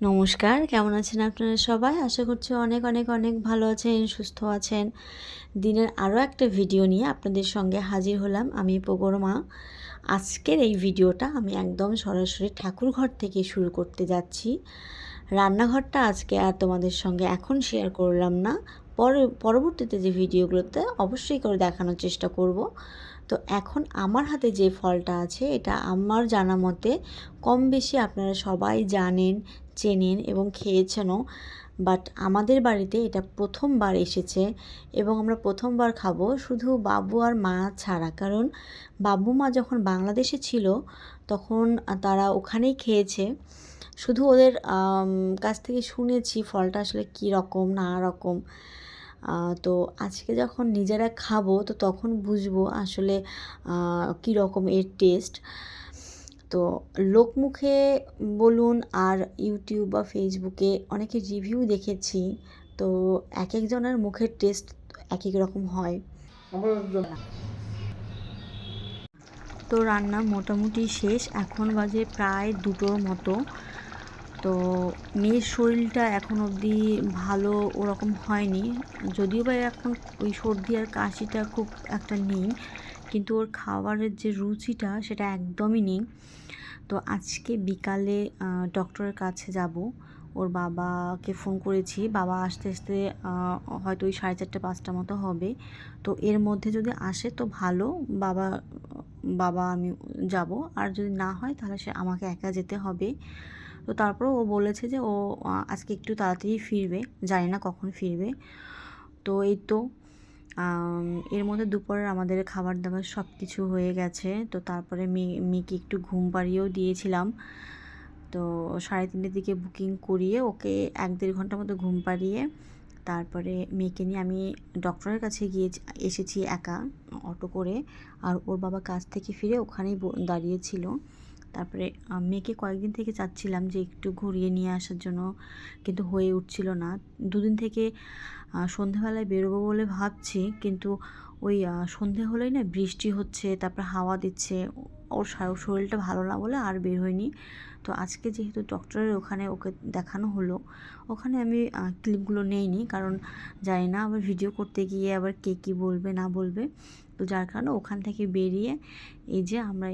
নমস্কার, কেমন আছেন আপনারা সবাই? আশা করছি অনেক অনেক অনেক ভালো আছেন, সুস্থ আছেন। দিনের আরও একটা ভিডিও নিয়ে আপনাদের সঙ্গে হাজির হলাম আমি মা। আজকের এই ভিডিওটা আমি একদম সরাসরি ঠাকুরঘর থেকে শুরু করতে যাচ্ছি। রান্নাঘরটা আজকে আর তোমাদের সঙ্গে এখন শেয়ার করলাম না। পরবর্তীতে যে ভিডিওগুলোতে অবশ্যই করে দেখানোর চেষ্টা করব। তো এখন আমার হাতে যে ফলটা আছে এটা আমার জানা মতে কম বেশি আপনারা সবাই জানেন, চেনেন এবং খেয়েছেনও। বাট আমাদের বাড়িতে এটা প্রথমবার এসেছে এবং আমরা প্রথমবার খাবো শুধু বাবু আর মা ছাড়া। কারণ বাবু মা যখন বাংলাদেশে ছিল তখন তারা ওখানেই খেয়েছে। শুধু ওদের কাছ থেকে শুনেছি ফলটা আসলে কী রকম না রকম। তো আজকে যখন নিজেরা খাবো তো তখন বুঝবো আসলে কী রকম এর টেস্ট। তো লোকমুখে বলুন আর ইউটিউব বা ফেসবুকে অনেকে রিভিউ দেখেছি, তো এক একজনের মুখের টেস্ট এক এক রকম হয়। তো রান্না মোটামুটি শেষ, এখন বাজে প্রায় 2টোর মতো। তো মেয়ের শরীরটা এখন অবধি ভালো ওরকম হয়নি, যদিও বা এখন ওই সর্দি আর কাশিটা খুব একটা নেই, কিন্তু ওর খাবারের যে রুচিটা সেটা একদমই নেই। তো আজকে বিকালে ডক্টরের কাছে যাব। ওর বাবাকে ফোন করেছি, বাবা আসতে আসতে হয়তো ওই 4:30-5টা মতো হবে। তো এর মধ্যে যদি আসে তো ভালো, বাবা বাবা আমি যাব, আর যদি না হয় তাহলে সে আমাকে একা যেতে হবে। তো তারপর ও বলেছে যে ও আজকে একটু তাড়াতাড়ি ফিরবে, জানি না কখন ফিরবে। তো এই তো এর মধ্যে দুপুরের আমাদের খাবার দাবার সব কিছু হয়ে গেছে। তো তারপরে মেয়েকে একটু ঘুম পাড়িয়েও দিয়েছিলাম। তো 3:30টার দিকে বুকিং করিয়ে ওকে 1-1.5 ঘন্টার মতো ঘুম পাড়িয়ে তারপরে মেয়েকে নিয়ে আমি ডক্টরের কাছে গিয়ে এসেছি একা অটো করে। আর ওর বাবা কাজ থেকে ফিরে ওখানেই দাঁড়িয়েছিল। তারপরে মেয়েকে কয়েকদিন থেকে চাচ্ছিলাম যে একটু ঘুরিয়ে নিয়ে আসার জন্য, কিন্তু হয়ে উঠছিল না। দুদিন থেকে সন্ধেবেলায় বেরোবো বলে ভাবছি, কিন্তু ওই সন্ধে হলেই না বৃষ্টি হচ্ছে, তারপর হাওয়া দিচ্ছে, ওর শরীরটা ভালো না বলে আর বের হয়নি। তো আজকে যেহেতু ডক্টরের ওখানে ওকে দেখানো হলো, ওখানে আমি ক্লিপগুলো নেইনি, কারণ জানি না আবার ভিডিও করতে গিয়ে আবার কে কী বলবে না বলবে। তো যার কারণে ওখান থেকে বেরিয়ে এই যে আমরা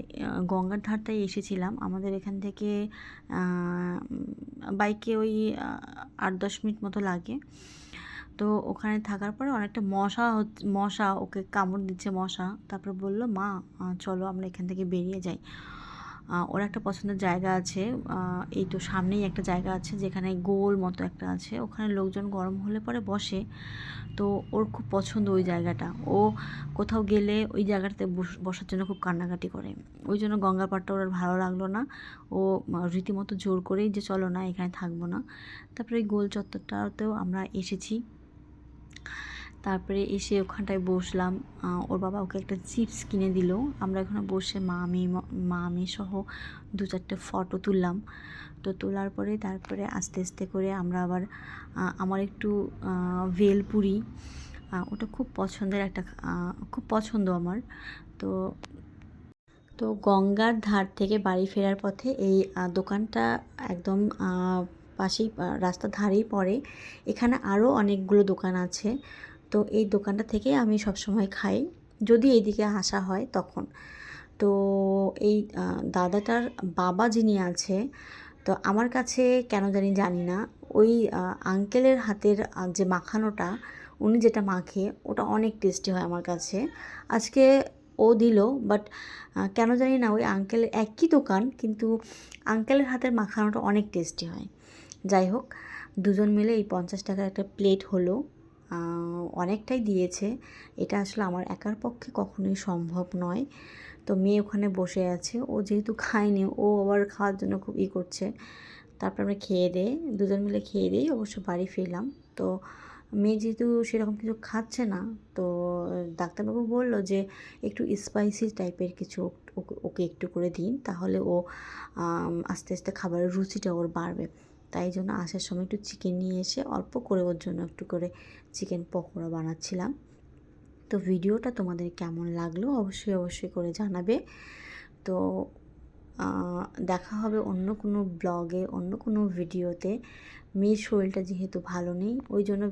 গঙ্গার ধারটায় এসেছিলাম। আমাদের এখান থেকে বাইকে ওই 8-10 মিনিট মতো লাগে। তো ওখানে থাকার পরে অনেকটা মশা ওকে কামড় দিচ্ছে মশা। তারপর বলল, মা চলো আমরা এখান থেকে বেরিয়ে যাই। ওর একটা পছন্দের জায়গা আছে, এই তো সামনেই একটা জায়গা আছে যেখানে গোল মতো একটা আছে, ওখানে লোকজন গরম হলে পরে বসে। তো ওর খুব পছন্দ ওই জায়গাটা, ও কোথাও গেলে ওই জায়গাটাতে বসার জন্য খুব কান্নাকাটি করে। ওই জন্য গঙ্গার পাড়টা ওর ভালো লাগলো না, ও রীতিমতো জোর করেই যে চলো না এখানে থাকবো না। তারপরে এই গোল চত্বরটাতেও আমরা এসেছি। তারপরে এসে ওখানটায় বসলাম, ওর বাবা ওকে একটা চিপস কিনে দিল। আমরা ওখানে বসে মা মেয়ে সহ 2-4টে ফটো তুললাম। তো তোলার পরে তারপরে আস্তে আস্তে করে আমরা আবার আমার একটু ভেলপুরি, ওটা খুব পছন্দের একটা, খুব পছন্দ আমার। তো তো গঙ্গার ধার থেকে বাড়ি ফেরার পথে এই দোকানটা একদম পাশেই, রাস্তার ধারেই পড়ে। এখানে আরও অনেকগুলো দোকান আছে। তো এই দোকানটা থেকে আমি সবসময় খাই যদি এইদিকে আসা হয় তখন। তো এই দাদাটার বাবা যিনি আছে, তো আমার কাছে কেন জানি না ওই আঙ্কেলের হাতের যে মাখানোটা, উনি যেটা মাখে ওটা অনেক টেস্টি হয় আমার কাছে। আজকে ও দিল, বাট কেন জানি না ওই আঙ্কেলের, একই দোকান কিন্তু আঙ্কেলের হাতের মাখানোটা অনেক টেস্টি হয়। যাই হোক, দুজন মিলে এই 50 টাকার একটা প্লেট হলো, অনেকটাই দিয়েছে। এটা আসলে আমার একার পক্ষে কখনোই সম্ভব নয়। তো মেয়ে ওখানে বসে আছে, ও যেহেতু খায়নি ও আবার খাওয়ার জন্য খুব করছে। তারপর আমরা দুজন মিলে খেয়ে দিই অবশ্য বাড়ি ফিরলাম। তো মেয়ে যেহেতু সেরকম কিছু খাচ্ছে না, তো ডাক্তারবাবু বলল যে একটু স্পাইসি টাইপের কিছু ওকে একটু করে দিন, তাহলে ও আস্তে আস্তে খাবারের রুচিটা ওর বাড়বে। তাই জন্য আসার সময় একটু চিকেন নিয়ে এসে অল্প করে ওর জন্য একটু করে চিকেন পকোড়া বানাচ্ছিলাম। তো ভিডিওটা তোমাদের কেমন লাগলো অবশ্যই করে জানাবে। তো দেখা হবে অন্য কোনো ব্লগে, অন্য কোনো ভিডিওতে। মেয়ের শরীরটা যেহেতু ভালো নেই, ওই জন্য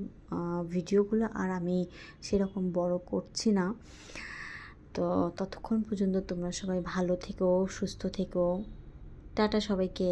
ভিডিওগুলো আর আমি সেরকম বড় করছি না। তো ততক্ষণ পর্যন্ত তোমরা সবাই ভালো থেকো, সুস্থ থেকো। টাটা সবাইকে।